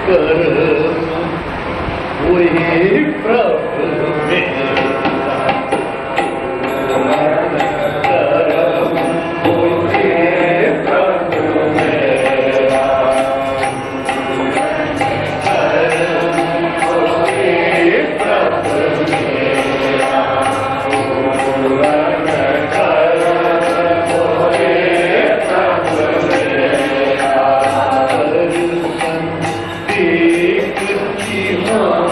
कर वही प्रभु मेरा एक जीवन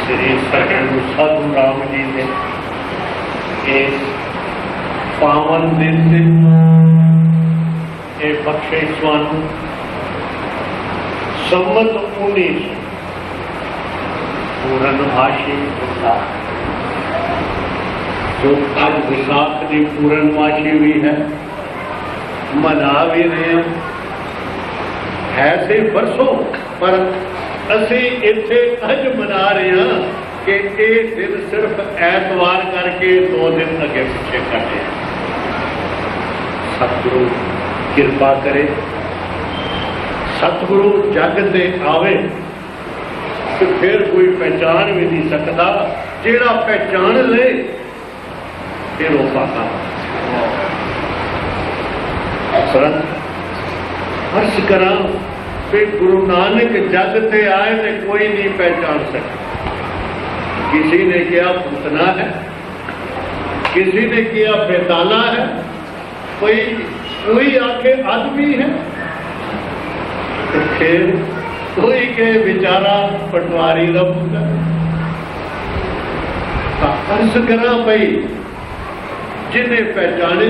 श्री सतगुरु साधु राम जी ने इस पावन दिन से ये बख्शे स्वानु संवत 19 पूर्णमासी विसाख, जो आज विसाख की पूर्णमासी हुई है, मना भी रहे हैं ऐसे बरसों, पर असी इत्थे अज मना रहे हैं कि ये दिन सिर्फ ऐतवार करके 2 दिन अगे पिछे करते हैं। सतगुरु कृपा करे, सतगुरु जग दे आवे तो फिर कोई पहचान भी नहीं सकता, जेड़ा पहचान ले फिर वो पाता। अर्ज करा कि गुरु नानक जग ते आए तो कोई नहीं पहचान सके। किसी ने किया पूतना है, किसी ने किया बेताना है, कोई आके आदमी है, तो फिर कोई के बेचारा पटवारी का पुत्र। अर्ज करा भाई जिन्हें पहचाने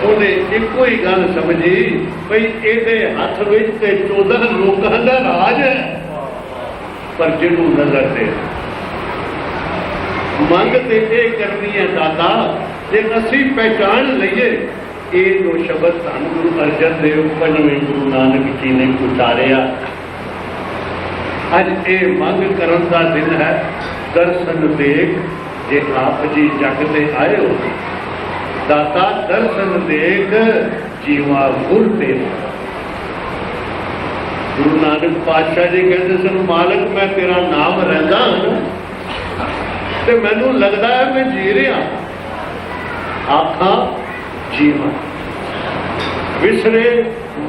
उन्हें एक ही गल समझी भाई ये हाथ में 14 लोगों का राज है, पर जिन्हों नजर दे मंग ते ये करनी है दादा, जे असी पहचान लीए। ये जो शब्द धन गुरु अर्जन देव 5वें गुरु नानक जी ने उतारिया, अज ये मंग करन का दिन है। दर्शन देख जे आप जी जग ते आए हो, दाता दर्शन देख जीवा गुर ते। गुरु नानक पातशाह जी कहते सन, मालक मैं तेरा नाम रहा हूं ते मैनू लगता है मैं जी रहा, आखा जीवा विसरे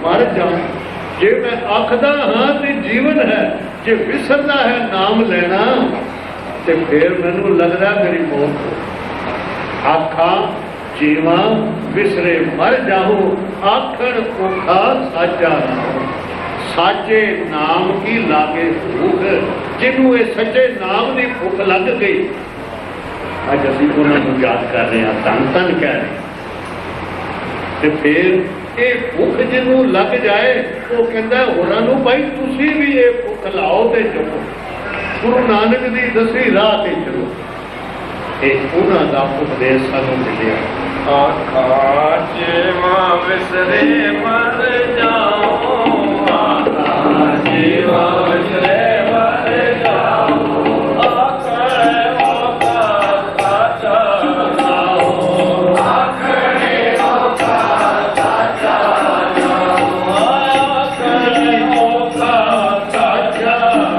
मर जाऊं। जे मैं आखदा हाँ तो जीवन है, जे विसरदा है नाम लेना तो फिर मैनू लगता मेरी मौत हो। आखा जीवा विसरे मर जाऊं, आखण औखा साचा नाम। साचे नाम की लागे भूख, जिन्हों ये सच्चे नाम की भुख लग गई, अज असी उन्होंने याद कर रहे हैं, धन धन कह रहे। तो फिर ये भुख जिन्हों लग जाए वो कहता होरां नूं भाई तुसी भी ये भुख लाओ तो चलो, गुरु नानक की दसी राह ते चलो। ये उन्हों का उपदेश सानूं मिलिया। आखा जीवा विसरे मर जाओ, आखा जीवा विसरे मर जाओ, आखड़े औखा साचा नाओ, आखड़े औखा साचा नाओ, आखड़े औखा साचा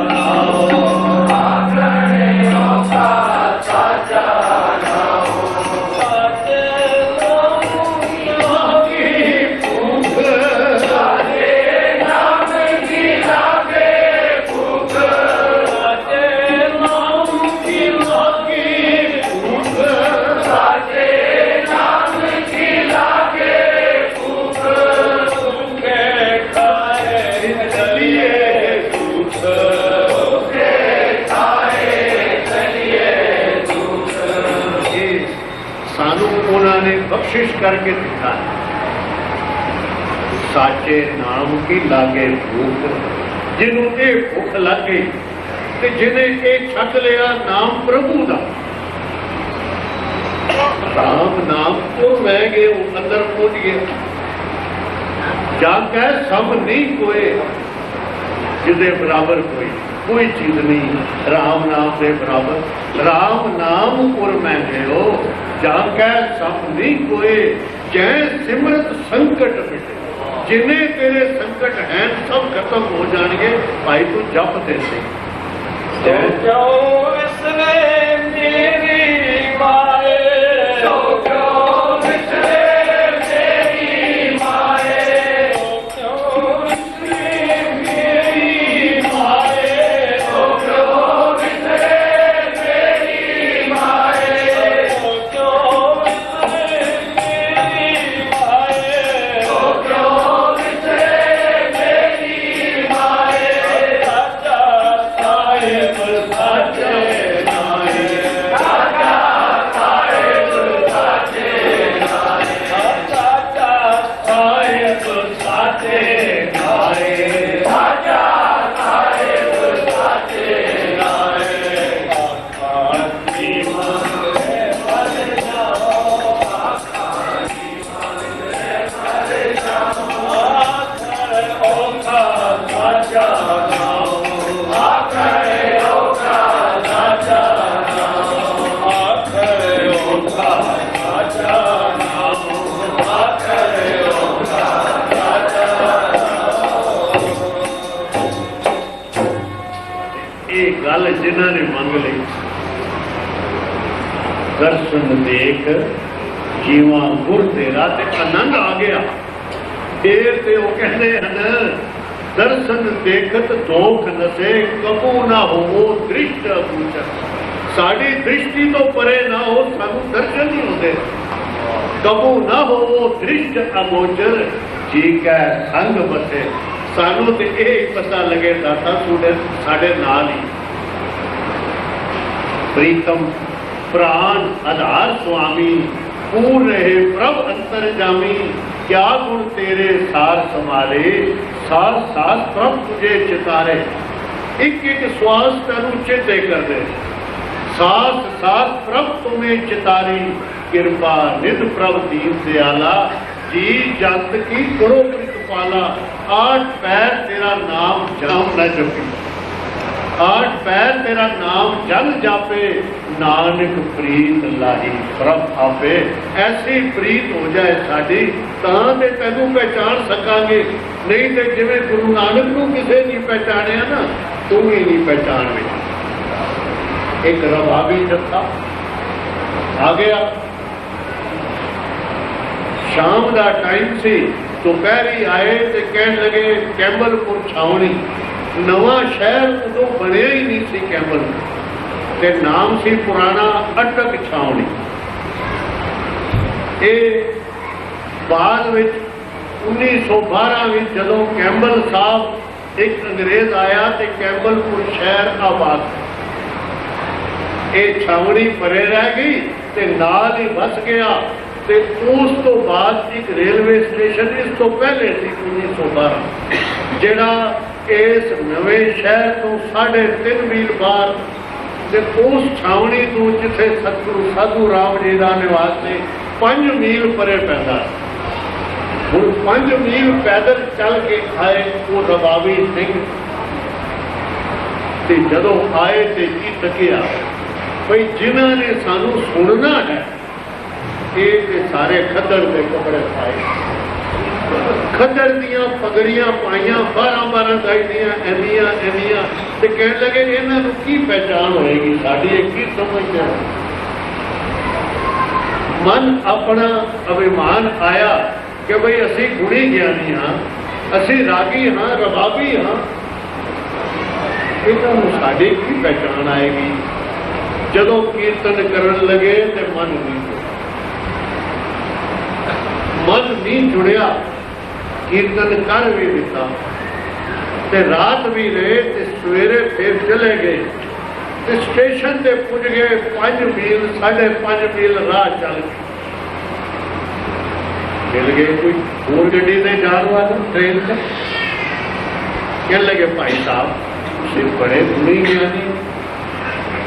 नाओ, आखड़े औखा साचा नाओ। बख्शिश करके दिखा साचे नाम की लागे भूख, जिन्हों ये भुख लग गई कि जिन्हें ये छक लिया नाम प्रभु का। राम नाम तो मैं गए अंदर पहुंच गए, जाके सब नहीं कोई जिदे बराबर कोई चीज नहीं। राम नाम के बराबर राम नाम पुर मैं गयो, जाके सब नहीं कोई। जय सिमरत संकट मिटे, जिन्हें तेरे संकट हैं सब खत्म हो जाएंगे। भाई तू जप दे से जय जाओ विसरे मेरी माए, सो जाओ विसरे मेरी माए, सो जाओ विसरे मेरी माए, सो जाओ विसरे मेरी माए, सो जाओ विसरे मेरी माए, सो जाओ विसरे मेरी माए। साचा साहिब ये गल जिन्हां ने मंग लई, दर्शन देख जीवा गुर तेरा ते आनंद आ गया। फिर ते वो कहते हैं दर्शन देखत दोख नसे कबू ना हो दृष्ट अगोचर। साड़ी दृष्टि तो परे ना हो, सानू दर्शन नहीं होते। कबू ना हो दृष्ट अगोचर, जी कै संग बसे। सानू तो यह पता लगे दाता साढ़े नाल ही। प्रीतम प्राण आधार स्वामी, पूर्ण रहे प्रभ अंतर जामी। क्या गुण तेरे सार समारे, सार सास प्रभ तुझे चितारे। एक एक श्वास तेनू चेते कर दे, सास सास प्रभ तुम्हें चितारी। कृपा निध प्रभ दीन दयाला, जी जंत की करो कृपाला। आठ पैर तेरा नाम जाम न जपी, आठ पैर तेरा नाम जल जापे। नानक प्रीत लाही प्रभ आपे। ऐसी प्रीत हो जाए साड़ी तां ते तैनू पहचान सकांगे, नहीं तो जिवें गुरु नानक नू किसे नहीं पहचानिया ना, तू ही नहीं पहचान में। एक रबाबी जत्था आ गया, शाम का टाइम से दोपहरी आए तो कह लगे कैंबलपुर छावनी। नवा शहर उदों बनया ही नहीं सी कैंबल, ते नाम सी पुराना अटक छावनी। ये बाद में 1912 में जदों कैंबल साहब एक अंग्रेज आया तो कैंबलपुर शहर आबाद, ये छावनी परे रह गई ते नाल ही बस गया। ते उस तो बाद एक रेलवे स्टेशन इस तो पहले सी 1912 जिहड़ा इस नवे शहर तो 3.5 मील बाहर ते उस छावनी तो जिथे सतगुरु साधू राम जी का निवास ने 5 मील परे पैदा। हुण 5 मील पैदल चल के आए वो रबाबी सिंह ते जदों आए ते की तकिया भाई जिन्हां ने सानू सुनना है ये सारे खद्दड़ के कपड़े पाए, खद्दड़ दियां पगड़ियां पाइया 12-12 गज दियां एनियां एनियां ते कहण लगे इन्हां नूं की पहचान होएगी साडी, की समझदे। मन अपना अभिमान आया कि भाई असी गुणी ज्ञानी हाँ, असी रागी हाँ, रबाबी हाँ, इन्हां नूं साडी की पहचान आएगी। जदों कीर्तन करन लगे ते मन नहीं जुड़िया, कीर्तन कर भी दिता ते रात भी रहे ते सवेरे फिर चले गए ते स्टेशन ते पुज गए 5 मील 5.5 मील राह चल मिल गए कोई होर गड्डी से जाने वाले ट्रेन से। कह लगे भाई साहब तुसीं बड़े गुणी ज्ञानी,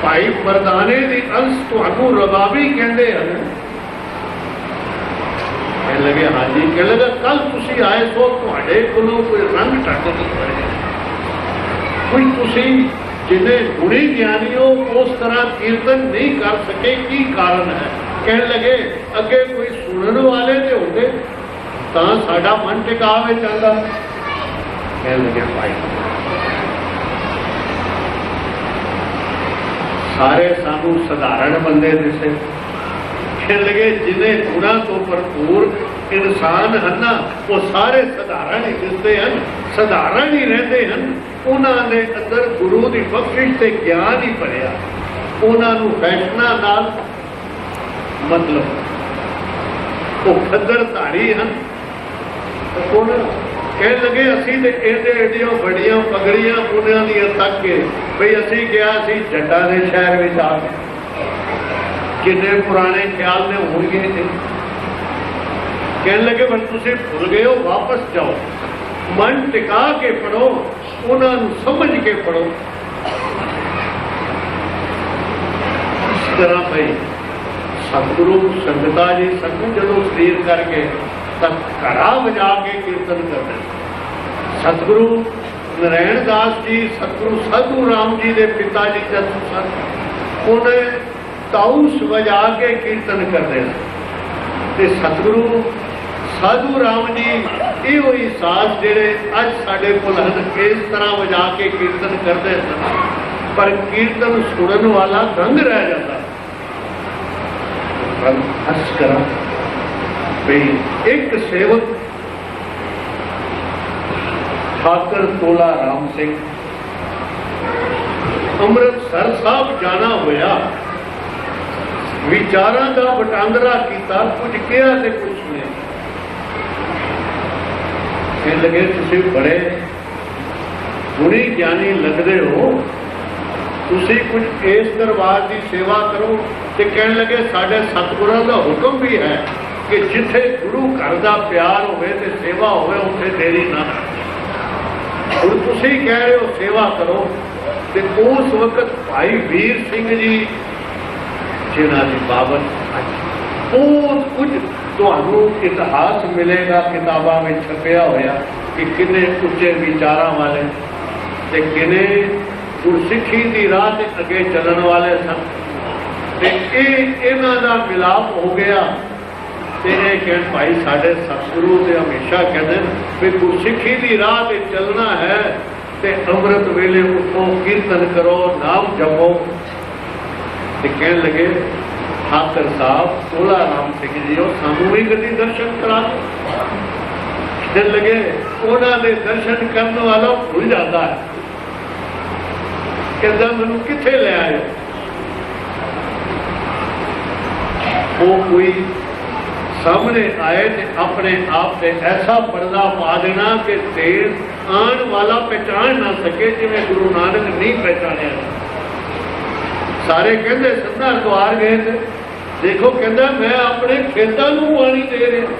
भाई मरदाने की अंश तुहानू रबाबी कहते हैं। कह लगे हाँ जी। कह लगा कल तुसी आए सो तुहाडे कोलों कोई रंग टक नहीं पड़े, कोई तुसी जिन्हें गुणी ज्ञानी हो उस तरह कीर्तन नहीं कर सके, की कारण है। कह लगे अगे कोई सुनने वाले ने होते तो साडा मन टिकावे चाहता। कह लगे भाई सारे सानू साधारण बंदे दिसे। कह लगे जिन्हें गुणा तो भरपूर इंसान है ना वो सारे साधारण ही दिसते हैं, साधारण ही रहते हैं। उन्होंने अंदर गुरु की बख्शिश से ज्ञान ही भरिया, उन्होंने फैशना नाल मतलब वो खद्दड़ धारी हैं। कह लगे असी तो एडे एडिया बड़िया पगड़ियां उन्होंने तक के बई असी गया जट्टा के शहर में आ किन्ने पुराने ख्याल ने हो गए थे। कहने लगे बस तुम भुल गए हो, वापस जाओ, मन टिका के पढ़ो, उन्होंने समझ के पढ़ो। इस तरह भाई सतगुरु संगता जी संगत जो शरीर करके तब घड़ा बजा के कीर्तन करते। सतगुरु नारायण दास जी सतगुरु साधू राम जी के पिता जी जब सन उन्हें ताउस बजा के कीर्तन करते हैं। सतगुरु साधु राम जी यो ही साज जेड़े अज साडे कोल हन इस तरह बजा के कीर्तन करते हैं। पर कीर्तन सुनन वाला दंग रह जाता। पर हस करा भाई एक सेवक ठाकर तोला राम सिंह अमृतसर साहब जाना होया, विचारां दा वटांदरा कीता, कुछ किया ते कुछ नहीं। कह लगे तुसीं बड़े गुणी ज्ञानी लगदे हो, तुसीं कुछ इस दरबार की सेवा करो। ते कहण लगे साडे सतगुरां दा हुक्म भी है कि जिथे गुरु घर दा प्यार होवे ते सेवा होवे उत्थे देरी ना। हुण तुसीं कह रहे हो सेवा करो, ते उस वक्त भाई वीर सिंह जी जिन्हां दी बाबत बहुत कुछ तुहानूं इतिहास मिलेगा किताबां में छपिया होया कि किन्ने उच्चे विचारां वाले ते किन्ने गुरसिੱਖੀ दी राह ते अगे चलण वाले सन। ते इन्हां दा मिलाप हो गया। ते कहण भाई साडे सतगुरु ते हमेशा कहते भी गुरसिੱਖੀ दी राह ते चलना है ते अमृत वेले उठो, कीर्तन करो, नाम जपो। ते कहण लगे ठाकर साहब तोला राम सिंह जी सानू भी कदी दर्शन करा। कहण लगे उन्हां दे दर्शन करने वाला भुल जाता है, कहता मैनू किथे ले आए। वो कोई सामने आए तो अपने आप से ऐसा पर्दा पा देना कि देर आने वाला पहचान ना सके, जिवें गुरु नानक नहीं पहचानिया। सारे कहते संधा द्वार गए थे, देखो कहता मैं अपने खेतों को पानी दे रहा।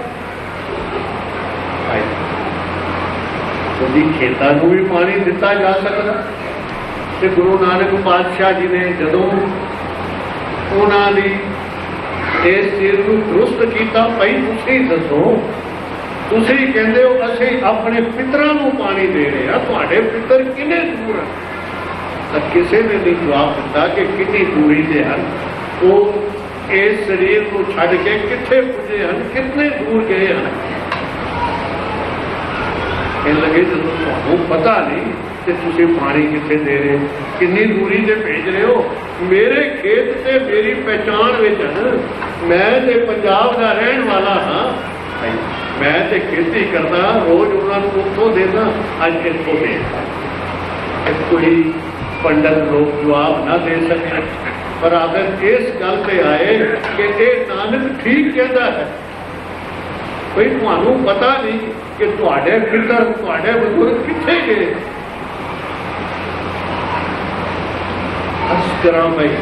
कभी खेतों को भी पानी दिता जा सकता। तो गुरु नानक पातशाह जी ने जदों उन्होंने इस चीज को दुरुस्त किया, भाई तुसीं दसो, तुसीं कहते हो असीं अपने पितरां नूं पानी दे रहे हैं, तुहाडे पितर किन्ने दूर है? तो किसी ने नहीं जवाब दिता कि कितनी दूरी से हैं वो इस शरीर को छड्ड के कित्थे पुजे हैं, कितने दूर गए हैं। कहने लगे जो तुहानूं पता नहीं कि तुसीं पानी कित्थे दे रहे हो, कितनी दूरी से भेज रहे हो। मेरे खेत से मेरी पहचान विच है, मैं तो पंजाब का रहने वाला हाँ, मैं तो खेती करता, रोज उन्होंने उत्थों देना, अज इत्थों देता। कोई पंडित लोग जवाब ना दे सके, पर अगर इस गल पे आए कि ये नानक ठीक कहता है, भाई तुहानूं पता नहीं कि तुहाडे पितर तुहाडे बुजुर्ग कित्थे गए। इस तरह भाई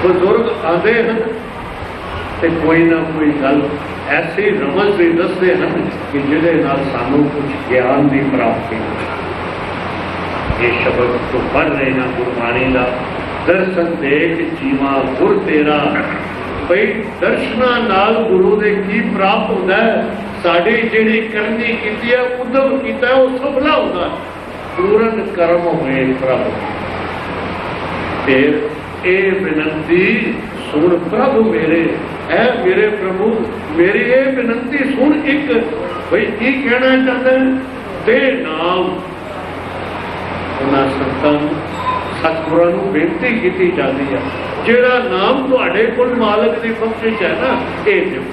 बुजुर्ग आते हैं तो कोई ना कोई गल ऐसी रमज भी दसते हैं कि जिहदे नाल सानूं कुछ ज्ञान की प्राप्ति हो। ये शब्द तो पढ़ रहे हैं गुरबाणी का, दर्शन देख जीवा गुर तेरा। भाई दर्शना नाल गुरु दे की प्राप्त होता है? साड़ी जिहड़ी करनी कीती है, उद्यम कीता है, वो सफला होता है। पूर्ण कर्म हुए प्रभु। फिर ए विनती सुन प्रभु मेरे, है मेरे प्रभु मेरी ये विनती सुन। एक भाई की कहना चाहते हैं, दे नाम। उन्होंने संतां सतगुरां नूं बेनती की जाती है, जिहड़ा नाम तुहाडे कोल मालक की बख्शिश है ना, ये दिओ।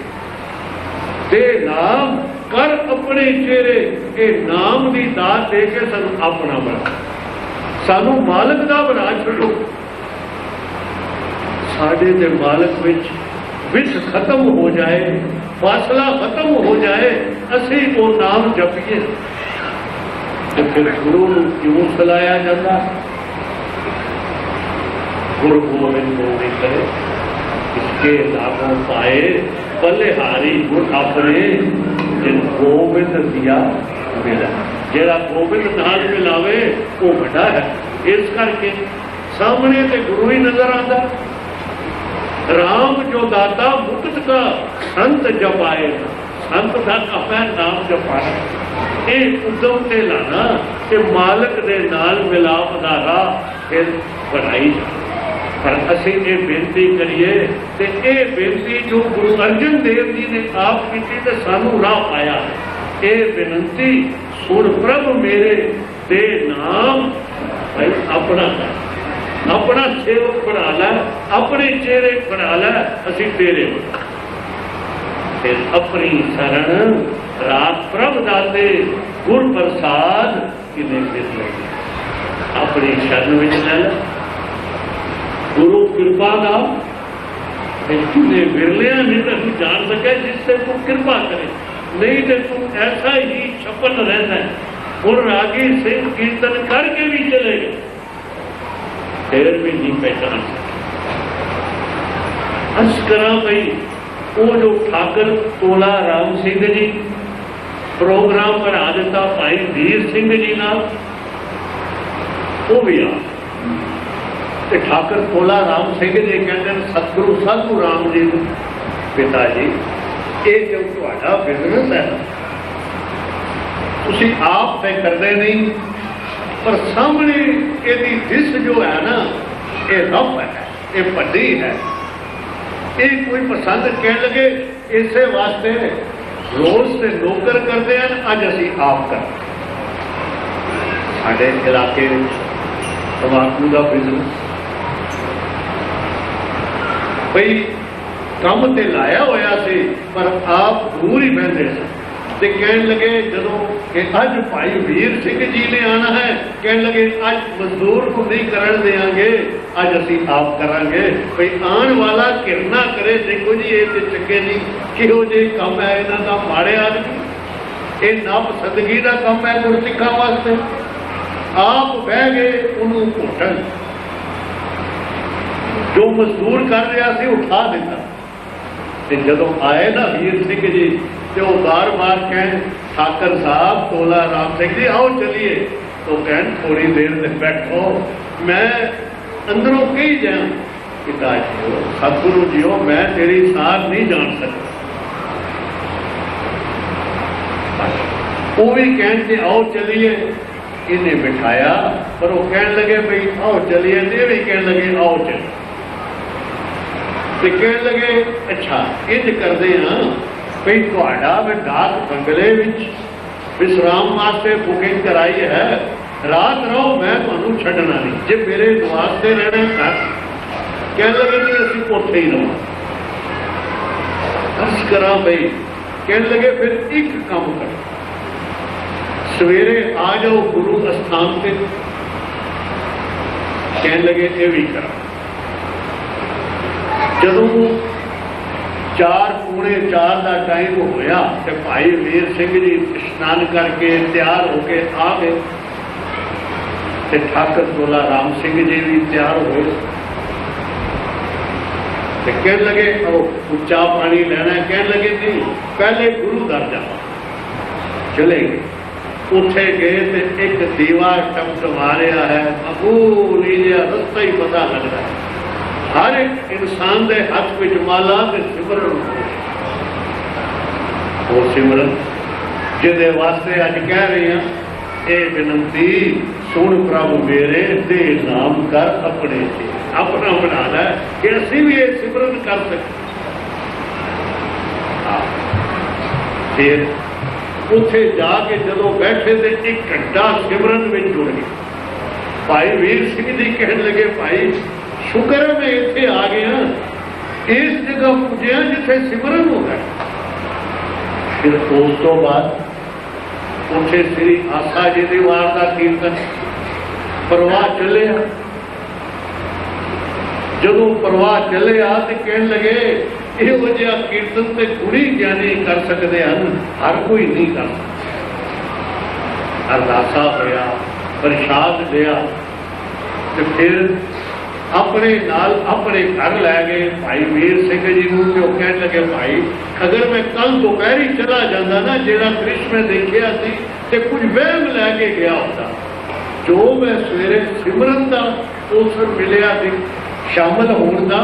दे नाम कर अपने चेहरे, ये नाम की दात दे के सानू अपना बना, सानू मालक का बना छो। साडे दे मालक विच खत्म हो जाए, फासला खत्म हो जाए, असी वो नाम जपीए तो फिर गुरु क्यों सलाया जाता? गुरु गोविंद गोविंद करे इसके लागों पाए, बलिहारी गुर अपने जिन गोविंद दिया मिला। जेड़ा गोविंद नाल मिलावे वो बड़ा है। इस करके सामने ते गुरु ही नजर आता। राम जो दाता मुक्त का संत जपाए, संत का अपना नाम जपाना, ये उद्यम से लाना कि मालक दे नाल मिलाप दा राह फिर बढ़ाई जा। पर असीं ये बेनती करिए ते ये बेनती जो गुरु अर्जन देव जी ने आप की ते सानू राह पाया। ये बेनती सुन प्रभु मेरे दे नाम, भाई अपना कर, अपना सेवक बना लै, अपने चेहरे बना लै, असी तेरे फिर अपनी शरण रात प्रभ दाते गुर प्रसाद किने फिर लगे। अपनी शरण में लै लै, गुरु कृपा का किन्ने विरलिया नहीं तो तू जान सके जिससे तू कृपा करे, नहीं तो तू ऐसा ही छपन रहता है। और रागी सिंह कीर्तन करके भी चले गए, फिर भी नहीं पहचान सके। अस्करा भाई वो जो ठाकर तोला राम सिंह जी प्रोग्राम बना दिता भाई वीर सिंह जी नाल, वो भी आ ते ठाकर तोला राम सिंह जी कहते हैं सतगुरु साधु राम जी पिता जी ये जो तुहाडा बिजनेस है तुसी आप तय करते नहीं, पर सामने यदि दिस जो है ना ये रफ है, ये वड्डी है, ये कोई पसंद कह लगे इसे वास्ते रोज से नौकर करते हैं, अज असी आप कर साडे इलाके तंबाकू का बिजनेस भाई काम ते लाया होया सी, पर आप दूर ही बहते थे। कहने लगे जदों कि अज भाई वीर सिंह जी ने आना है, कहने लगे अज मजदूर को नहीं करन देंगे, अज असी आप करांगे। भाई आने वाला किरना करे, देखो जी ये तो चंगे नहीं, किहो जे काम है इन्हां दा, माड़े आदमी, ये नापसंदगी का काम है गुरसिखां वास्ते। आप बह गए उन्होंने घोटन, जो मजदूर कर रहा सी उठा दिता, ते जदों आए ना वीर सिंह जी तो बार बार कहें ठाकर साहब तोला राम सिंह जी आओ चलिए, तो कहें थोड़ी देर से बैठो, मैं अंदरों कही जाऊं पिता जी हो सतगुरु जी हो, मैं तेरी सार नहीं जान सकता। वो भी कहन के आओ चलिए, इन्हें बिठाया, पर वो कहने लगे भाई आओ चलिए, ये भी कहने लगे आओ चलिए, तो कहने लगे अच्छा इंज करते हैं भाई तुहाडा मैं डाक बंगले विश्राम वास्ते बुकिंग कराई है, रात रहो, मैं तुहानू छड्डना नहीं, जे मेरे वास्ते रहना घर। कहने लगे नहीं असीं उत्थे ही रहो। बस करा भाई, कहने लगे फिर एक काम करो, सवेरे आ जाओ गुरु अस्थान से। कहने लगे ये भी करा। जदों 4:45 का टाइम होया तो भाई वीर सिंह जी स्नान करके तैयार होके आ गए, ते ठाकर तोला राम सिंह जी भी तैयार हुए। कहने लगे अब चाह पानी लेना है, कहने लगे नहीं पहले गुरु घर जाओ। चले गए, उठे गए तो एक दीवा टमटमारिया है, मामूली जिहा रस्ता ही पता लगता है, हर एक इंसान के हाथ में माला ते सिमरन वो सिमरन जिहदे वास्ते अज कह रही हैं ये विनती सुन प्रभु मेरे दे नाम कर अपने से अपना बना लै कि असी भी ये सिमरन कर सकें। फिर उत्थे जाके जदों बैठे तो एक घंटा सिमरन में जुड़ गए। भाई वीर सिंह जी कहने लगे भाई शुक्र है मैं इत्थे आ गया, इस जगह पुजया जिथे सिमरन होगा। फिर उस तो बाद उठे श्री आसा जी की वार का कीर्तन परवाह चले, जदों परवाह चले तो कहने लगे इहो जिहा कीर्तन ते गुणी ज्ञानी कर सकते हैं, हर कोई नहीं कर सकता। अरदासा होया, प्रसाद दिया, तो फिर अपने नाल अपने घर लै गए भाई वीर सिंह जी को। कहने लगे भाई अगर मैं कल दोपहर ही चला जाता ना, जेड़ा दृश्य मैं देखिया सी ते कुछ वहम लैके गया होता, जो मैं सवेरे सिमरन का अवसर मिलिया सी शामिल होने का,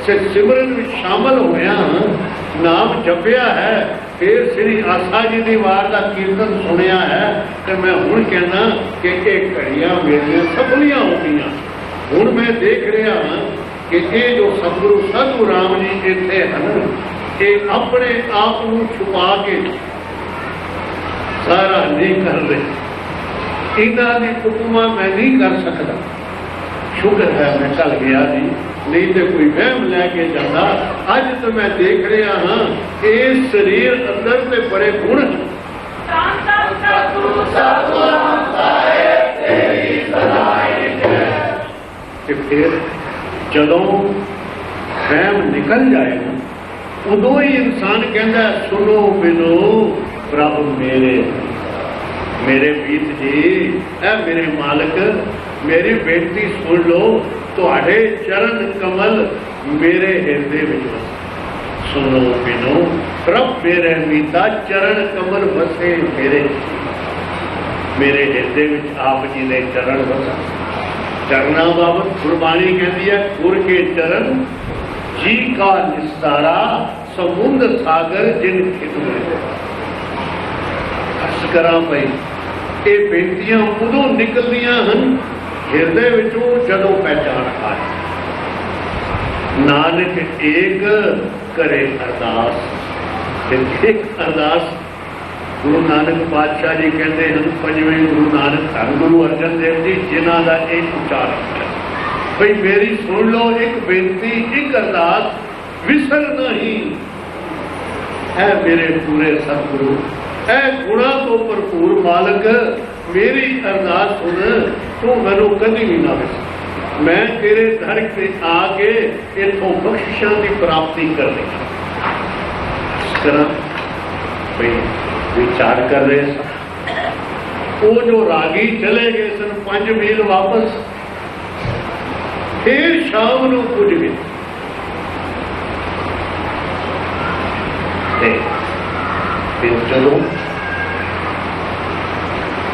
से सिमरन में शामिल होया नाम जपिया है, फिर श्री आसा जी की वार का कीर्तन सुनिया है, तो मैं हुण कहना कि ये घड़ियां मेरियां सफलियां हो गई। हुण मैं देख रहा हाँ कि ये जो सतगुरु साधु राम जी इत्थे हैं, ये अपने आप को छुपा के सारा नहीं कर रहे, इन्हां दी उपमा मैं नहीं कर सकता। शुक्र है मैं कल गया जी, नहीं तो कोई वहम लैके जाता। अज तो मैं देख रहा हाँ इस शरीर अंदर से बड़े गुण हैं। कि फिर जदों वहम निकल जाएगा उदों ही इंसान कहता सुनो बिनो प्रभु मेरे बीत जी ऐ मेरे मालिक मेरी बेनती सुन लो, तुहाडे चरण कमल मेरे हिरदे विच वसे। सुनो बिनो प्रभ मेरे मीता चरण कमल वसे मेरे हिरदे विच आप जी ने चरण वसा। चरना बाबत गुरबाणी कहती है गुर के चरण जी का निस्तारा समुद्र सागर जिन खिदमत। अर्ज करा भाई ये बेनतियां उदों निकलदियां हन हिरदे विचों जदों पहचान आए। नानक एक करे अरदास। एक अरदास गुरु नानक पातशाह जी कहते हैं पंजवें गुरु नानक धन गुरु अर्जन देव जी जिन्हां दा एक उच्चारण है भाई मेरी सुन लो एक बेनती एक अरदास विसर नहीं है मेरे पूरे सतगुरु ऐ गुणा तो भरपूर मालक मेरी अरदास सुन तू मैनू कभी भी ना विसर। मैं तेरे दर से आके इथों बख्शिशां की प्राप्ति कर लेगा। इस तरह भाई विचार कर रहे सन वो जो रागी चले गए सन 5 मील वापस फिर शाम को पुज गए। फिर चलो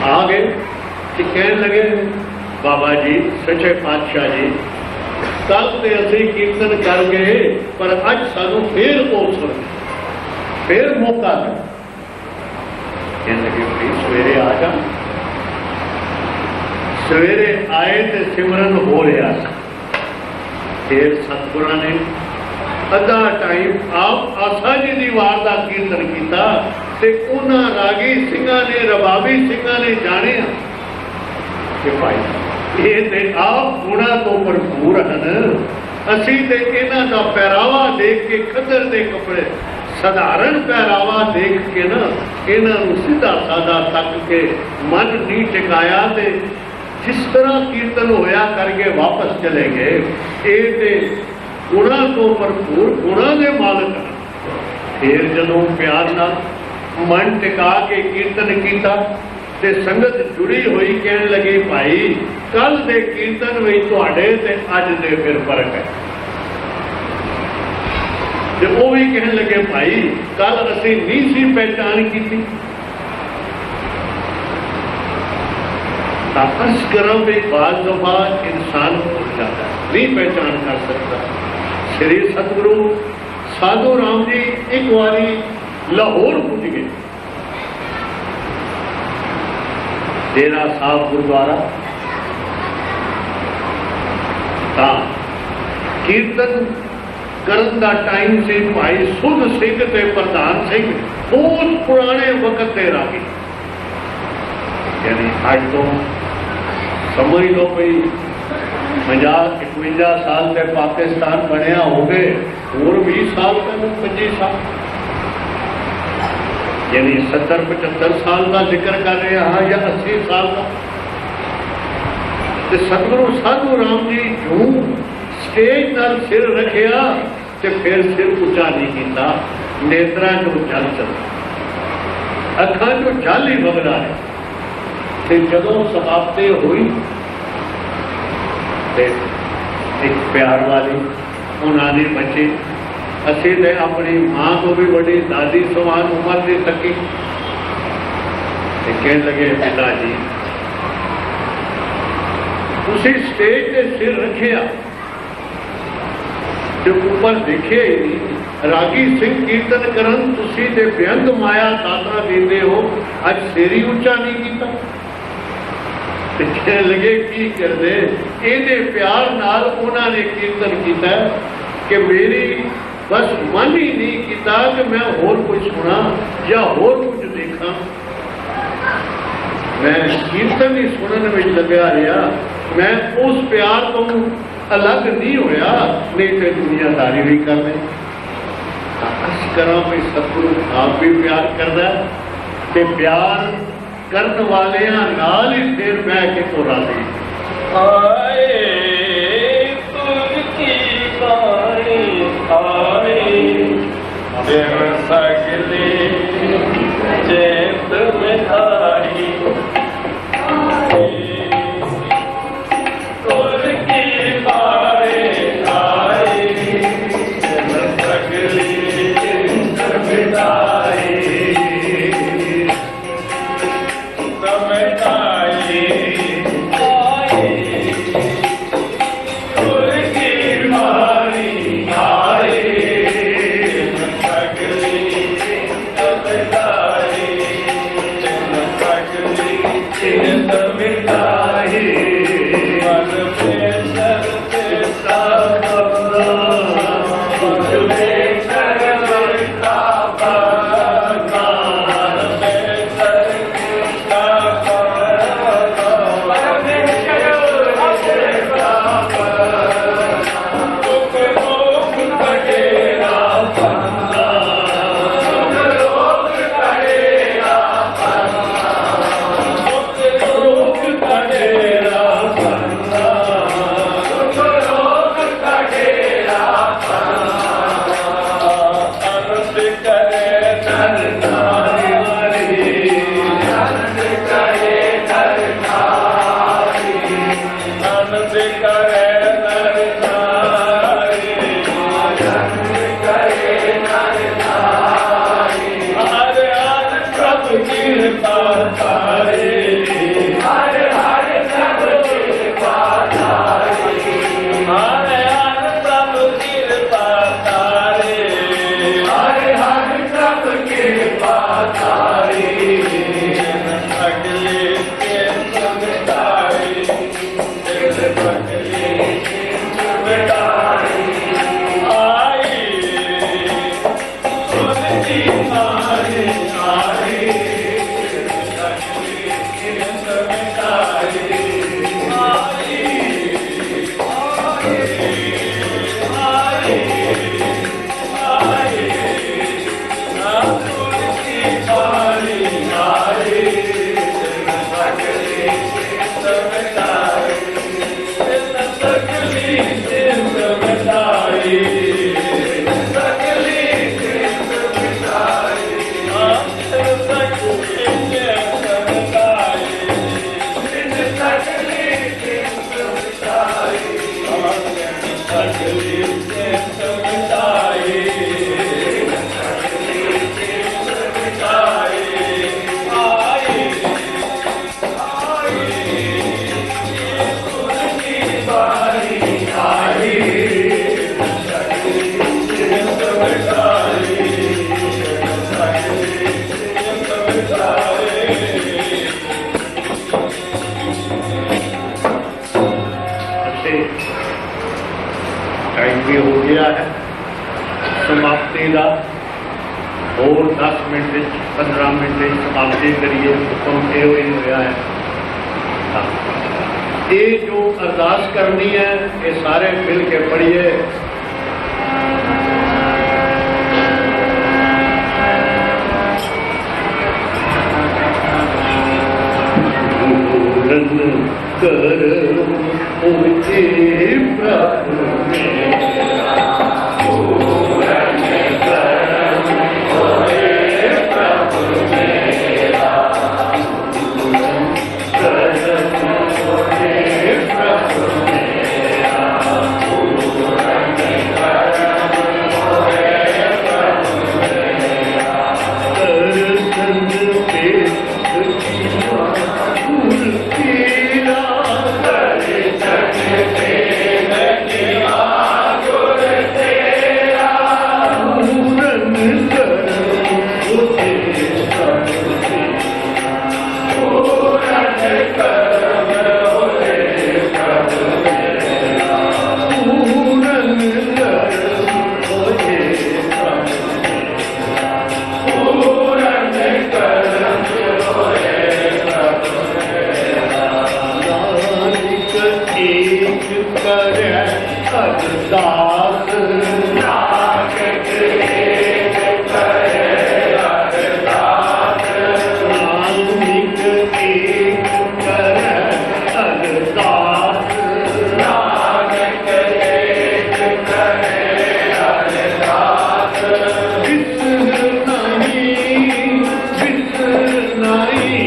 आ गए कि कहने लगे बाबा जी सच्चे पातशाह जी कल तो असी कीर्तन कर गए पर अज सानू फिर अवसर फिर मौका दे। कहने लगे फिर सवेरे आ जा। सवेरे आए तो सिमरन हो रहा था। फिर सतगुरां ने अद्धा टाइम आप आसा जी की वार का कीर्तन किया ते उन्हां रागी सिंघां ने रबाबी सिंघां ने जाने कि भाई ये ते आप गुणा तो भरपूर हैं। असी ते इन्हां दा पहरावा देख के खद्दर दे कपड़े साधारण पहरावा देख के ना इन्हां नूं सीधा साधा तक के मन नहीं टिकाया ते जिस तरह कीर्तन होया करके वापस चले गए। ये ते गुणा तो भरपूर गुणा के मालिक हैं। फिर जदों प्यार नाल मन टिका के कीर्तन किया ते संगत जुड़ी हुई कहने लगी भाई कल दे कीर्तन में तुहाडे ते अज दे फिर फर्क है। ते वो भी कहने लगे भाई कल असी नहीं सी पहचान की थी। ताकस करम भी बाज दफा इंसान भूल जाता है नहीं पहचान कर सकता। श्री सतगुरु साधु राम जी एक बारी लाहौर पुज गए। डेरा साहब गुरुद्वारा कीर्तन करन दा टाइम से भाई सुध सिंह ते प्रधान सिंह बहुत पुराने वक्त के रागी यानी अज तो समझ लो भाई 50-51 साल से पाकिस्तान बनया हो गए और 20 साल तक 25 साल यानी 70-75 साल का जिक्र कर रहे हैं या 80 साल का। तो सतगुरु साधु राम जी जो स्टेज नाल सिर रखिया तो फिर सिर उच्चा नहीं किया। नेत्रा जो जल चलता अखा जो जल ही वगदा है। फिर जदों समाप्ति हुई एक प्यार वाली उन्होंने बच्चे असी तो अपनी मां को भी बड़ी दादी समान उम्र दे सकी। कहने लगे पिताजी उसी स्टेज पे सिर रखिया जो ऊपर देखे ही नहीं। रागी सिंह कीर्तन करन तुसी ते बेअंत माया दाता देंदे हो अज सिर ही उच्चा नहीं किया। कहने लगे की करते ये प्यार नाल उन्होंने कीर्तन किया कि मेरी बस मन ही नहीं किया कि मैं होर कुछ सुना या होर कुछ देखा। मैं कीर्तन ही सुनने में लगा रहा मैं उस प्यार तो अलग नहीं होया, नहीं तो दुनियादारी भी कर ले। अस करा भी सतगुरु आप भी प्यार करता है, ते प्यार करने वाले नाल ही फिर बह के तोरा दे। आए तुझकी बाणी आए बिन सगले चेत मिठाई तुझकी बाणी आए बिन सगले चेत मिठाई टाइम भी हो गया है समाप्ति का, और 10 मिनट 15 मिनट समाप्ति करिए, हुक्म ये ही होया है। ये जो अरदास करनी है ये सारे मिल के पढ़िए। कर ऊंचे प्रभु मेरा पूरन करम होए प्रभु मेरा, पूरन करम होए प्रभु मेरा, पूरन करम होए प्रभु मेरा। दर्शन पे पूर्ण तेरा, दर्शन पे करे अरदास नानक एक करे अरदास नानक एक करे अरदास नानक एक करे अरदास बिसर नहीं बिसर नहीं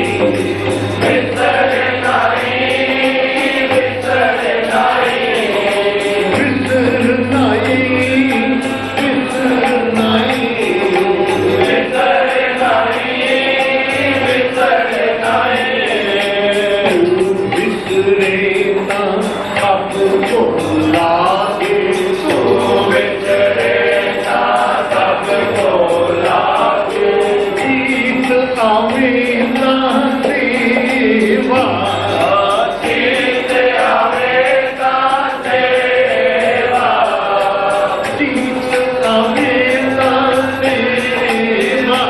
बिसर नहीं बिसर नहीं बिसर नहीं बिसर नहीं बिसर नहीं बिसर नहीं बिसरे ना अब भोला के तू बिसरे ना सब को लागे गीत आवे ना सेवा जीत आवे का सेवा गीत आवे ना सेवा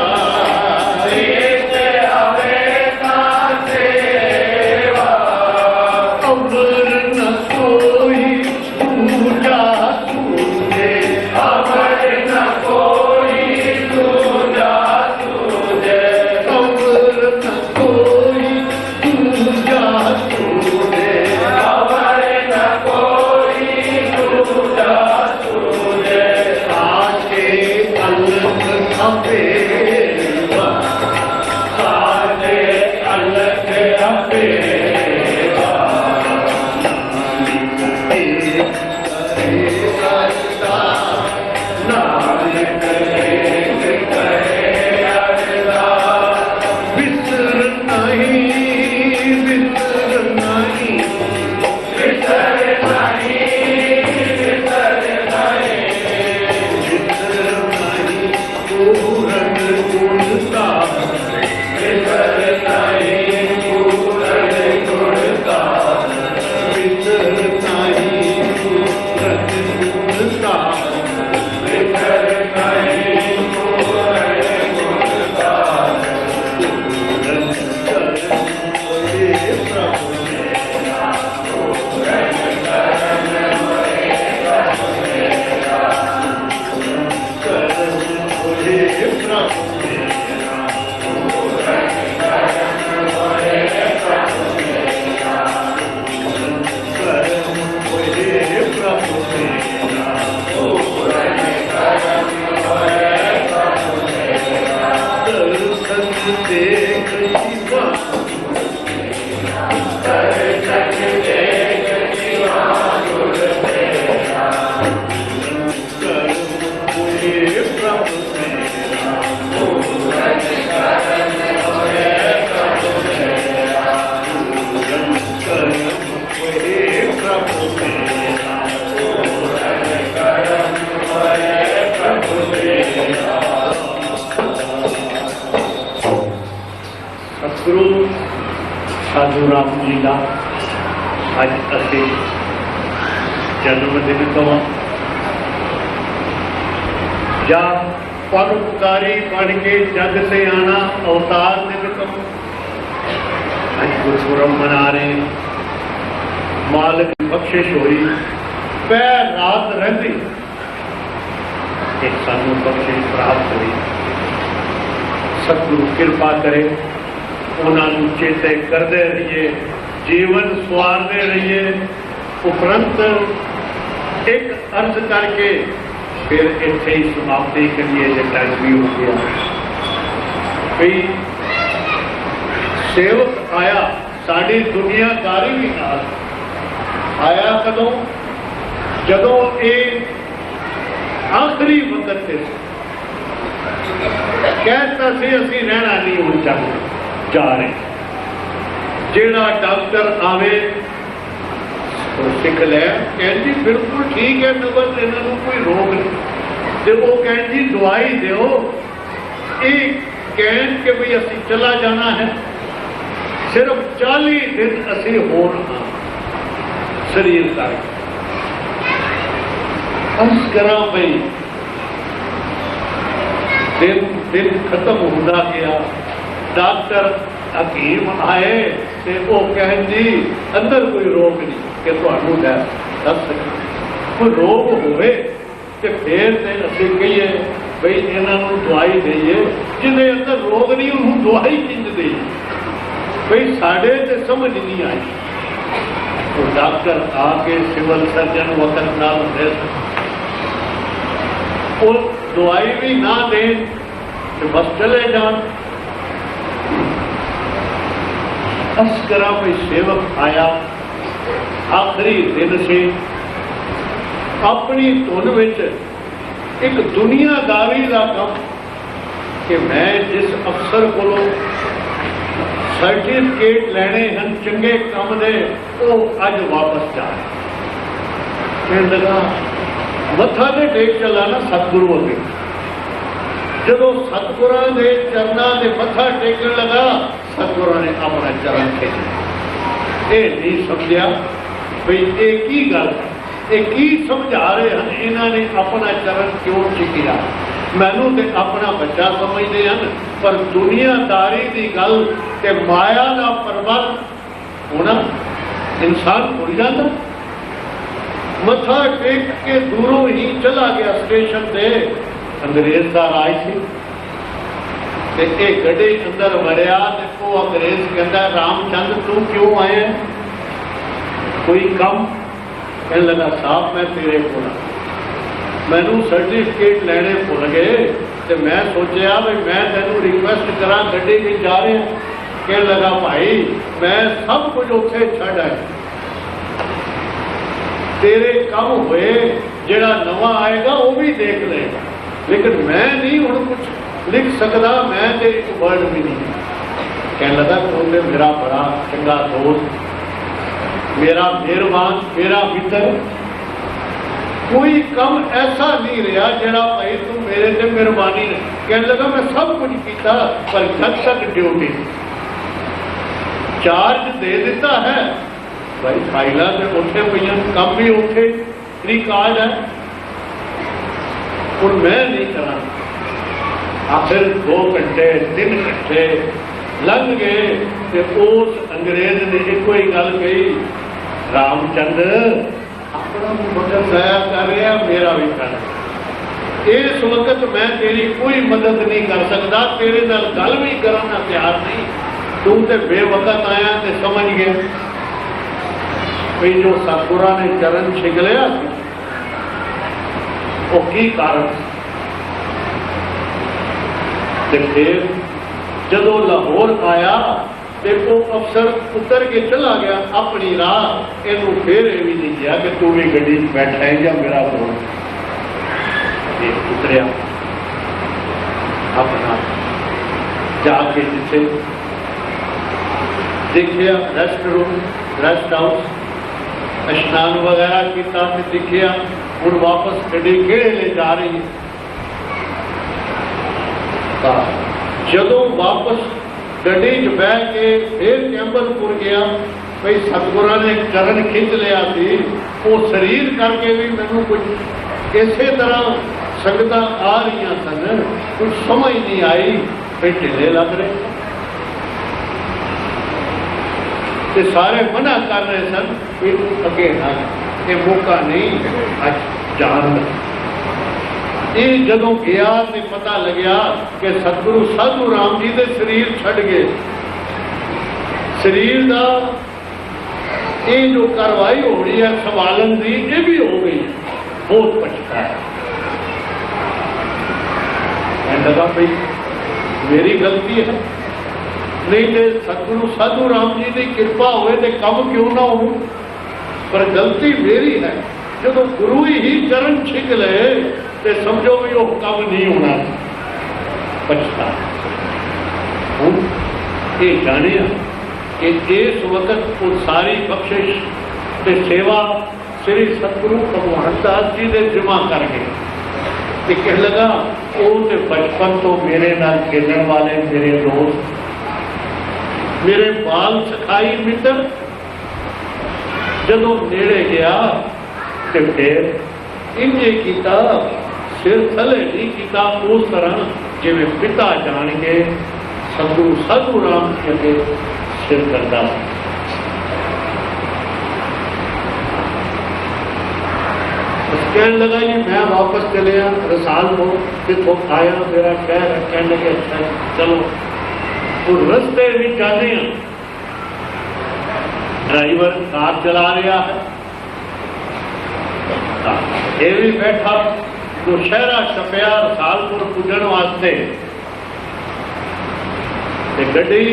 जीत आवे का सेवा अमर न कोई पूजा तुझे अमर न कोई दूजा तुझे अमर न कोई पूजा तुझे अमर न कोई दूजा तुझे साचे अलग अपेवा साजे अलग अपेवा नानक एक करे अरदास बिसर नहीं बिसर नहीं बिसर नहीं बिसर नहीं बिसर नहीं पूरन गुणता बिसर नहीं पूरन गुणता बिसर नहीं पूरन गुणता बिसर नहीं पूरन गुणता पूरन कर हे प्रभु हे प्रभु हे प्रभु दर्शन देख जीवा दर्शन देख जीवा गुर तेरा हे प्रभु पूरन करन होए प्रभु तेरा हे प्रभु पूरन करन होए प्रभु तेरा सतगुरु साधु राम जी का अज असी जन्मदिन तो या परोपकारी बन के जग से आना अवतार दिन तो अज गुरपुरब मना रहे हैं। मालिक की बख्शिश हुई पैर रात रही एक सानू बख्शिश प्राप्त हुई सतगुरु कृपा करे उन्होंने चेते करते रहिए जीवन सवारते रहिए उपरंत एक अर्ज करके फिर इतने ही समाप्ति करिए जो टाइम भी हो गया भाई सेवक आया साड़ी दुनियादारी भी नाल आया कदों जदों ये आखिरी वक्त से कहता से असी रहना नहीं हो चाहते जा रहे जेड़ा डॉक्टर आवे तो सिख लै कहती बिल्कुल ठीक है नबस इन्हों कोई रोग नहीं तो वो कहती दवाई दो ये कहन के भी असी चला जाना है सिर्फ 40 दिन असी होर हाँ शरीर तक अर्ज करा भाई दिन खत्म होता गया डॉक्टर हकीम आए तो वो कहन जी अंदर कोई रोग नहीं कि तुहानू है दस सके। कोई रोग होवे तो फिर तो असीं कहिए बई इन्हां नूं दवाई देइए, जिहदे अंदर रोग नहीं उन्होंने दवाई किंज देइए, बई साडे ते समझ नहीं आई। तो डॉक्टर आके सिविल सर्जन वक्त नाल दे वो दवाई भी ना दें तो बस चले जान। अस्करा कोई सेवक आया, आखिरी दिन से अपनी धुन विच एक दुनियादारी का कम कि मैं जिस अफसर को सर्टिफिकेट लेने हैं चंगे काम दे वो अज वापस जा फिर लगा मत्था दे टेक चला ना सतगुरु अगे। जो सतगुरां दे चरनां दे मत्था टेकन लगा, सतगुरां ने अपना चरण खिंच ये नहीं समझा बई ये की गल है, ये की समझा रहे हैं, इन्होंने अपना चरण क्यों टिकिया। मैनू तो अपना बच्चा समझते हैं, पर दुनियादारी की गल ते माया का प्रबल होना इंसान भुल जाता। मथा टेक के दूरों ही चला गया स्टेशन से, अंग्रेज का राज सी ते गड्ढे अंदर वड़िया ते वो अंग्रेज कहता रामचंद्र तू क्यों आए, कोई कम? कहने लगा साहब मैं तेरे को मैनू सर्टिफिकेट लेने भुल गए तो मैं सोचा भी मैं तेनू रिक्वेस्ट करा गड्डी में जा रहे हैं। कहने लगा भाई मैं सब कुछ उत्थे छड्ड आया, तेरे कम हुए जेड़ा नवा आएगा वो भी देख लेगा, लेकिन मैं नहीं हुण कुछ लिख सकता, मैं तो एक वर्ड भी नहीं। कहने लगा तू तो मेरा बड़ा चंगा दोस्त, मेरा मेहरबान, मेरा मित्र, कोई कम ऐसा नहीं रहा जरा भाई तू मेरे से मेहरबानी ने। कहने लगा मैं सब कुछ किया पर जब तक ड्यूटी चार्ज दे देता है भाई फाइलों से उठे पई कम भी उठे रिकॉर्ड है, और मैं नहीं करा। आखिर 2 घंटे 3 घंटे लंघ गए तो उस अंग्रेज ने एक ही गल कही, रामचंद्र अपना मदद दया कर रहा मेरा भी कर, इस वक्त मैं तेरी कोई मदद नहीं कर सकता, तेरे नाल गल भी करना तैयार नहीं, तू तो बेवकत आया तो समझ गया भी जो सतगुरां ने चरण छिक लिया वो की कारण। फिर जदों लाहौर आया तो वो अफसर उतर के चला गया अपनी राह, इनू फिर ये भी नहीं किया कि तू भी गड्डी बैठा है या मेरा दोस्त। उतरिया अपना जाके जिसे देखिया रेस्ट रूम रेस्ट हाउस स्नान वगैरह किया, देखिया हूँ वापस गड्डी किहड़े ले जा रही है। जदों वापस गड्डी च बह के फिर कैंबलपुर गया, भाई सतगुरां ने चरण खिंच लिया थी, वो शरीर करके भी मैनू कुछ इसे तरह संगत आ रही सन, कुछ समझ नहीं आई, भाई ढिले लग रहे ते सारे मना कर रहे सन कि अगे ना ये मौका नहीं अज जान का। ये जदों गया तो पता लग्या कि सतगुरु साधु राम जी के शरीर छड़ गए, शरीर का ये जो कार्रवाई हो रही है संभालन की ये भी हो गई, बहुत पछता है। मैं लगा भाई मेरी गलती है, नहीं तो सतगुरु साधु राम जी की कृपा होए तो कम क्यों ना हो, पर गलती मेरी है। जब गुरु ही चरण छिक ले तो समझो भी वो कम नहीं होना, पछता। ये जाने कि इस वक्त वो सारी बख्शिश ते सेवा श्री सतगुरु भगवान दास जी ने जिम्मा कर गए। कह लगा वो तो बचपन तो मेरे नाल खेलने वाले मेरे दोस्त, मेरे बाल सखाई मित्र, जदों नेड़े गया तो फिर इंजे किया, सिर थले नहीं किया, उस तरह जिवें पिता जान के सतगुरु साधु राम जी के सिर करता। कहने लगा जी मैं वापस चले रसाल को जितों आया मेरा शहर है। कहने लगे अच्छा चलो। तो रस्ते भी जाते हैं, ड्राइवर कार चला रहा है, ये भी बैठा तो शहरा छपया रसालपुर पुजन वास्ते गड्डी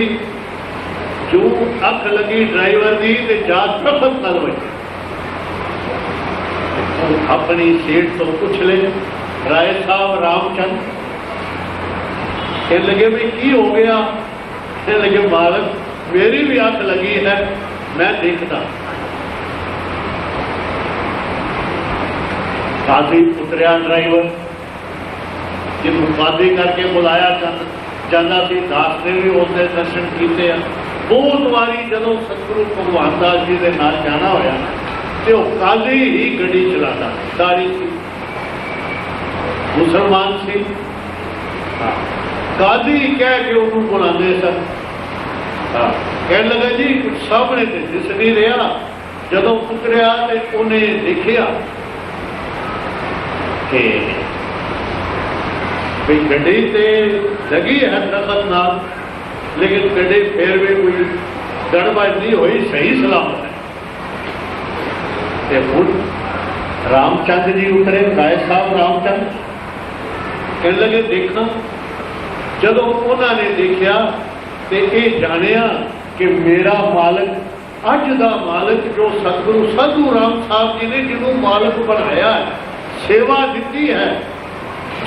जो अख लगी ड्राइवर की ते जा ट्रफत न वजी। अपनी सीट तो पूछ ले राय साहब रामचंद, कहने लगे भाई की हो गया? कहने लगे मालक मेरी भी अख लगी है, मैं देखता। काजी उतरिया ड्राइवर जिन्होंने काजी करके बुलाया जाना सी, दास ने भी उसने दर्शन किए। बहुत बारी जदों सतगुरु भगवान दास जी के नाल जाना होया तो काजी ही गड्डी चलाता, सारी सी मुसलमान सी। काजी कह के उन्होंने बुलाते सन। कहने लगा जी कुछ सामने से दिस नहीं रहा। जदों उतरिया तो उन्हें देखिया कि गड्डी ते लगी है दखल नाल, लेकिन गड्डी फिर भी कोई गड़बड़ नहीं हुई, सही सलामत है। हुण रामचंद जी उतरे, राय साहब रामचंद कहने लगे देखा। जदों उन्होंने देखा तो ये जानिया कि मेरा मालक अज का मालक जो सतगुरु साधू राम साहब जी ने जिन्हों मालक बनाया है, सेवा दी है,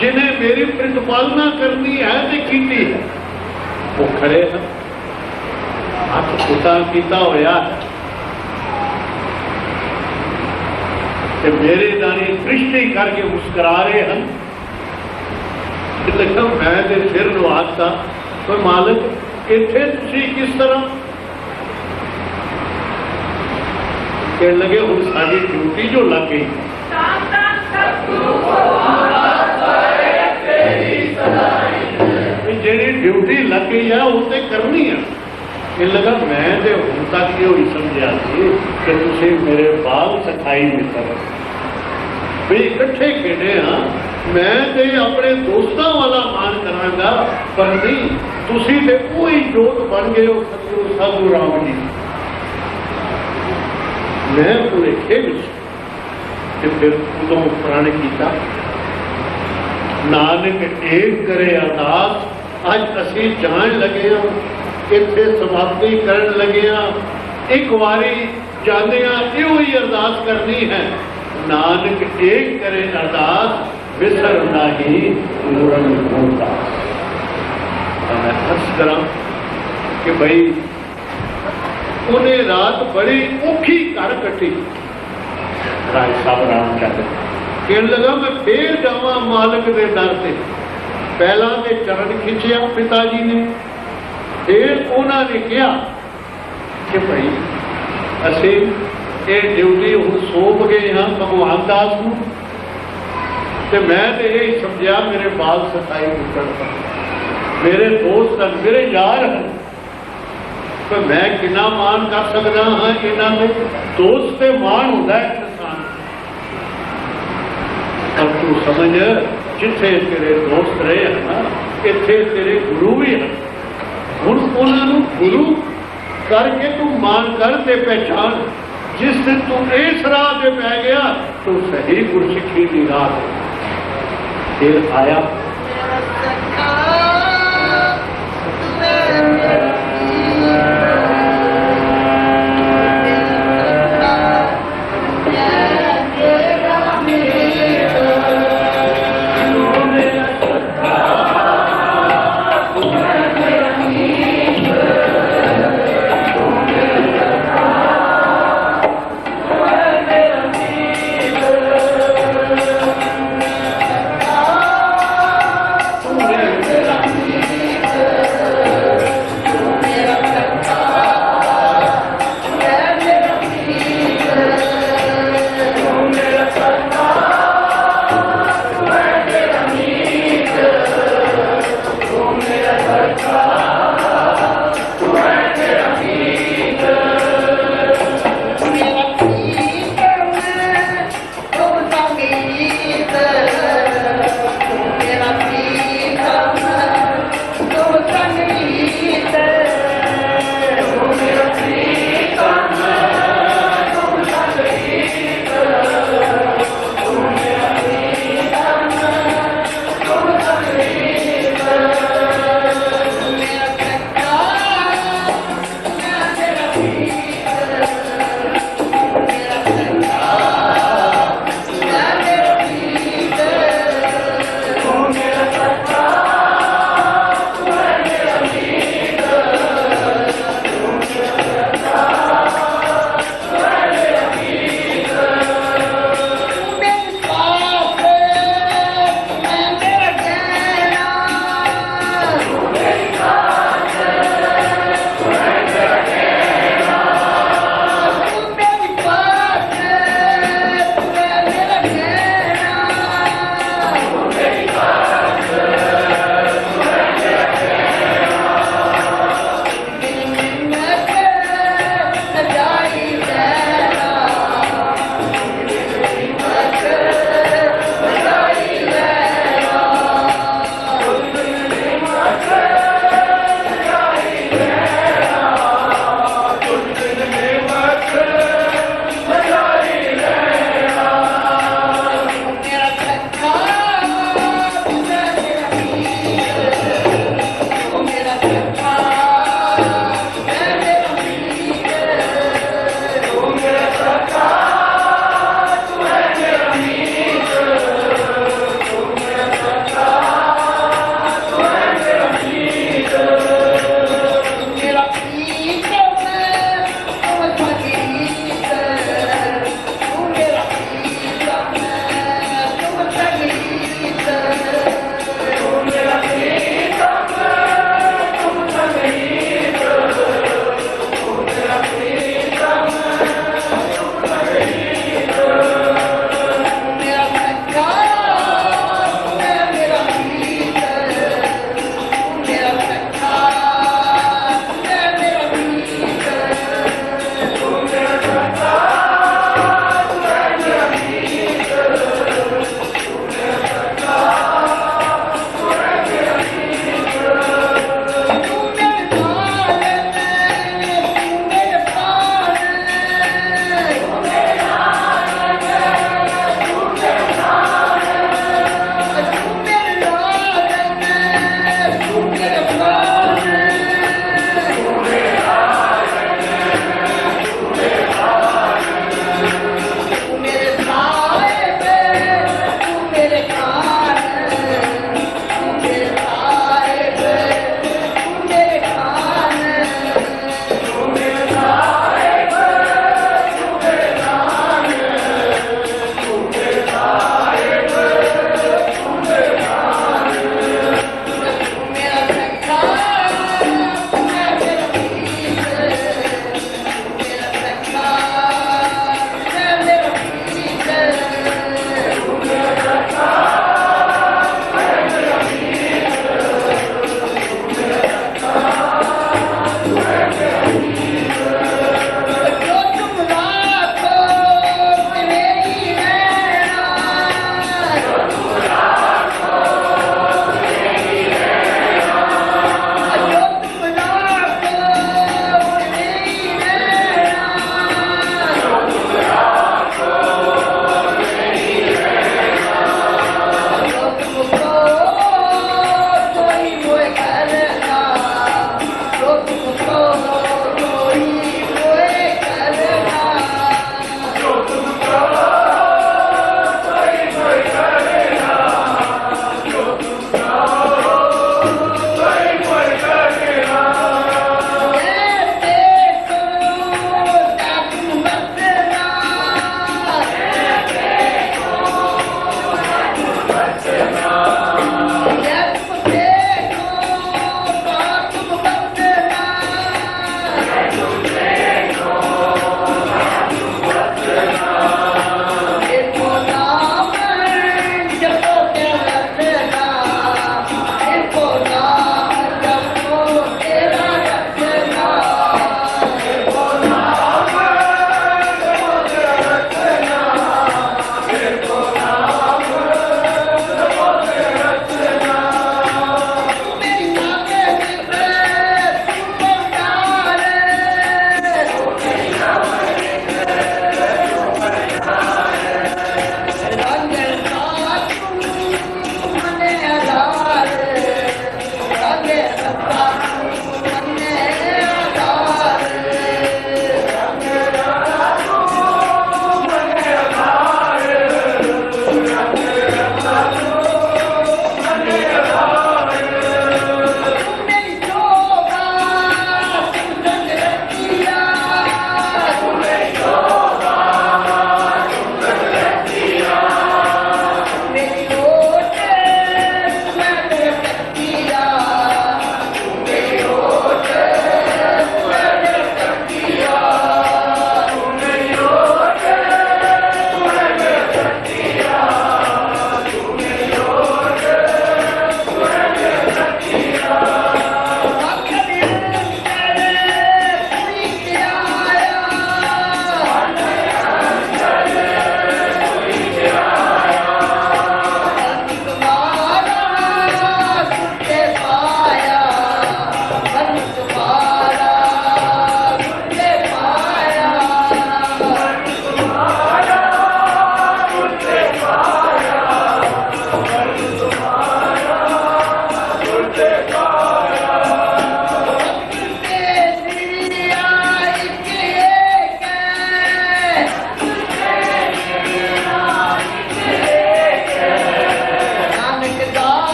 जिन्हें मेरी प्रतिपालना करनी है तो की है, वो खड़े हैं हथ उतार किया होया है ते मेरे दानी दृष्टि करके मुस्करा रहे हैं। लिखा मैं तो फिर लुआता तो मालक इत्थे तुसी किस तरह? कहने लगे हुण साडी ड्यूटी जो लग गई, जी ड्यूटी लग गई है उसे करनी है। कहने लगा मैं तो हूं तक ये ही समझा कि तुम मेरे बाल सखाई मित्र भी इकट्ठे खेडे हाँ, मैं तो अपने दोस्तों वाला मान करांगा, पर नहीं तुसी ते वही जोत बन गए हो सतगुरु साधू राम जी। मैं भुलेखे फिर उदों प्रण किया, नानक एक करे अरदास, अज असी जान लगे हाँ, इत्थे समाप्ति करन लगे हाँ। एक बारी जाने यो ही अरदास करनी है, नानक एक करे अरदास, विसर नाही पूरन गुरदास। मैं अर्ज करा कि भाई उन्हें रात बड़ी औखी घर कटी। राय साहब रामचंद कहने लगा मैं फिर जावा मालिक के दर से। पहला तो चरण खिंचिया पिताजी ने, फिर उन्होंने कहा कि भाई असी ये ड्यूटी हूँ सौंप गए हाँ भगवान दास को, तो मैं तो यही समझा मेरे बाल सफाई करता, मेरे दोस्त हैं, मेरे यार हैं, तो मैं कितना मान कर सकता हाँ इन्होंने। दोस्त से मान होता है इंसान, अब तू समझ जिथे तेरे दोस्त रहे हैं ना, इत्थे तेरे गुरु भी हैं। हुण उन्होंने गुरु करके तू मान कर ते पहचान, जिस दिन तू इस राह पे पै गया तो सही गुरसिक्खी की राह फिर आया।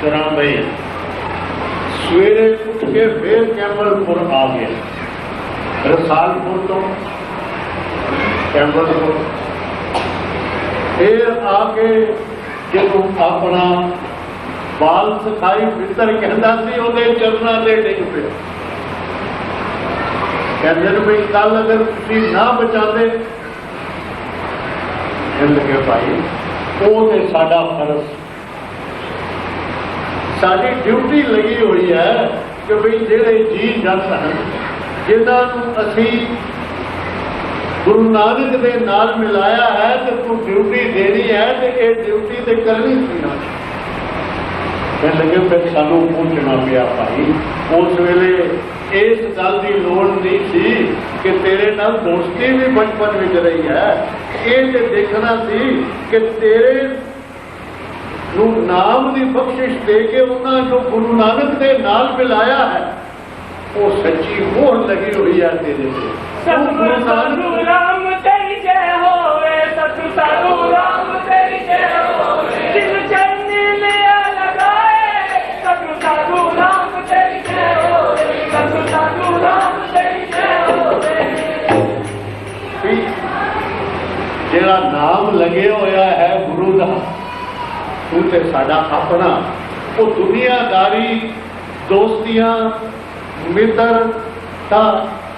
करा भाई सवेरे उठ के फिर कैंबलपुर आ गया, रसालपुर तो कैंबलपुर, फिर आके जो अपना बाल सखाई मित्र कहता सी ਉਹਦੇ ਚਰਨਾਂ ਤੇ ਡਿੱਗ ਪਿਆ। ਕਹਿੰਦੇ ਨੇ ਵੀ ਕੱਲ ਅਗਰ ਤੁਸੀਂ ਨਾ ਬਚਾਉਂਦੇ ਲਗੇ ਭਾਈ ਉਹ ਤੇ ਸਾਡਾ ਫਰਜ਼, ਸਾਡੀ ਡਿਊਟੀ ਲੱਗੀ ਹੋਈ ਹੈ ਕਿ ਵੀ ਜਿਹੜੇ ਜੀ ਜੰਤ ਹਨ ਜਿਨ੍ਹਾਂ ਨੂੰ ਅਸੀਂ ਗੁਰੂ ਨਾਨਕ ਦੇ ਨਾਲ ਮਿਲਾਇਆ ਹੈ ਤੇ ਤੂੰ ਡਿਊਟੀ ਦੇਣੀ ਹੈ ਤੇ ਇਹ ਡਿਊਟੀ ਤੇ ਕਰਨੀ ਸੀ ਨਾ। ਫਿਰ ਲੱਗੇ ਫਿਰ ਸਾਨੂੰ ਪਹੁੰਚਣਾ ਪਿਆ ਭਾਈ। ਉਸ ਵੇਲੇ ਇਸ ਗੱਲ ਦੀ ਲੋੜ ਨਹੀਂ ਸੀ ਕਿ ਤੇਰੇ ਨਾਲ ਦੋਸਤੀ ਵੀ ਬਚਪਨ ਵਿੱਚ ਰਹੀ ਹੈ, ਇਹ ਤੇ ਦੇਖਣਾ ਸੀ ਕਿ ਤੇਰੇ ਨੂੰ ਨਾਮ ਦੀ ਬਖਸ਼ਿਸ਼ ਦੇ ਕੇ ਉਹਨਾਂ ਜੋ ਗੁਰੂ ਨਾਨਕ ਦੇ ਨਾਲ ਮਿਲਾਇਆ ਹੈ ਉਹ ਸੱਚੀ ਮੋਹਰ ਲੱਗੀ ਹੋਈ ਹੈ ਤੇਰੇ ਤੇ। ਸਤਿਗੁਰੂ ਸਾਧੂ ਰਾਮ ਤੇਰੀ ਜੈ ਹੋਵੇ, ਸਤਿਗੁਰੂ ਸਾਧੂ ਰਾਮ ਤੇਰੀ ਜੈ ਹੋਵੇ, ਜਿਨ ਚਰਨੀ ਲਿਆ ਲਗਾਏ, ਸਤਿਗੁਰੂ ਸਾਧੂ ਰਾਮ ਤੇਰੀ ਜੈ ਹੋਵੇ, ਸਤਿਗੁਰੂ ਸਾਧੂ ਰਾਮ ਤੇਰੀ ਜੈ ਹੋਵੇ। ਜਿਹੜਾ ਨਾਮ ਲੱਗਿਆ ਹੋਇਆ ਹੈ ਗੁਰੂ ਦਾ ਉਹ ਤੇ ਸਾਡਾ ਆਪਣਾ, ਉਹ ਦੁਨੀਆਦਾਰੀ ਦੋਸਤੀਆਂ ਮਿੱਤਰ ਤਾਂ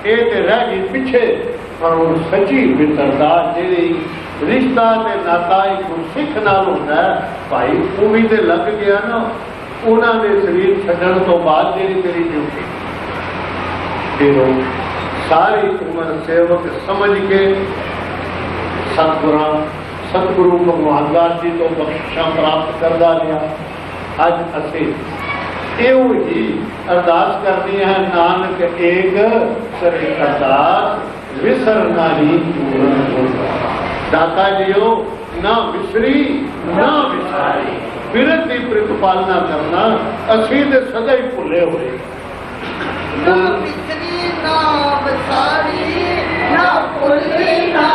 ਇਹ ਤੇ ਰਹਿ ਗਈ ਪਿੱਛੇ, ਪਰ ਉਹ ਸੱਚੀ ਮਿੱਤਰਤਾ ਜਿਹੜੀ ਰਿਸ਼ਤਾ ਤੇ ਨਾਤਾ ਇੱਕ ਸਿੱਖ ਨਾਲ ਹੁੰਦਾ ਹੈ ਭਾਈ, ਉਹ ਵੀ ਤੇ ਲੱਗ ਗਿਆ ਨਾ ਉਹਨਾਂ ਦੇ ਸਰੀਰ ਛੱਡਣ ਤੋਂ ਬਾਅਦ ਜਿਹੜੀ ਤੇਰੀ ਡਿਊਟੀ, ਫਿਰ ਉਹ ਸਾਰੀ ਉਮਰ ਸੇਵਕ ਸਮਝ ਕੇ ਸਤਿਗੁਰੂ ਭਗਵਾਨ ਦਾਸ ਜੀ ਤੋਂ ਬਖਸ਼ਿਸ਼ਾਂ ਪ੍ਰਾਪਤ ਕਰਦਾ ਰਿਹਾ। ਅੱਜ ਅਸੀਂ ਇਹੋ ਹੀ ਅਰਦਾਸ ਕਰਨੀ ਹੈ, ਨਾਨਕ ਏਕ ਕਰੇ ਅਰਦਾਸ ਵਿਸਰ ਨਾਹੀ ਪੂਰਨ ਹੋਇਆ। ਦਾਤਾ ਜੀਓ ਨਾ ਵਿਸਰੀ ਨਾ ਵਿਸਾਰੀ, ਬਿਰਤ ਦੀ ਪ੍ਰਤਿਪਾਲਨਾ ਕਰਨਾ, ਅਸੀਂ ਤੇ ਸਦਾ ਹੀ ਭੁੱਲੇ ਹੋਏ। ਨਾ ਵਿਸਰੀ ਨਾ ਵਿਸਾਰੀ, ਨਾ ਭੁੱਲੀ ਨਾ